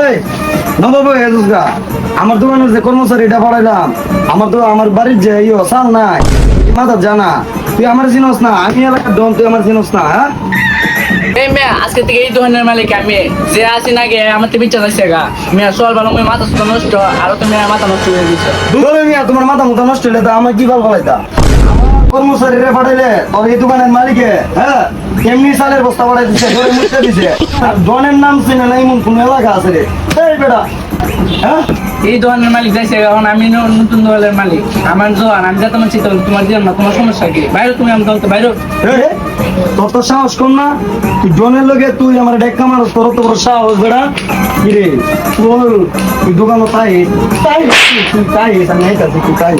এই নবাব এজুসগা আমার দোকানের যে কর্মচারী এটা পড়াইলাম আমার বাড়ির যে সাল নাই মাথা জানা তুই আমার চিনস না আমি এলাকার ডন তুই আমার চিনস না হ্যাঁ এই মেয়ে আজকে থেকে এই দোকানের মালিক আমি যে আছি না গে আমার তো বিচার আছে গা মেয়ে চল ভালো মেয়ে মাথা সুতো নষ্ট আর তো মেয়ে মাথা নষ্ট হয়ে গেছে ধরে মিয়া তোমার মাথা মতো নষ্ট হইলে তা আমার কি ভাল ফলাইতা কর্মচারী রে পাঠাইলে তোর এই দোকানের মালিকে হ্যাঁ এমনি সালের বস্তা পাঠাই দিছে ধরে মুছে দিছে আর ডনের নাম চিনে না এমন কোন এলাকা আছে রে এই বেটা হ্যাঁ এই দোকানের মালিক যাইছে এখন আমি নতুন দোকানের মালিক আমার দোকান আমি যাতে আমার চিন্তা তোমার দিলাম না তোমার সমস্যা কি বাইরে তুমি আমি দলতে বাইরে এই, তোর তো সাহস কম না তুই ডনের লগে তুই আমার ডেক্কা মারস তোর তো বড় সাহস বেটা কি রে তুই দোকানও তাই তুই তাই আমি এই কাছে তুই তাই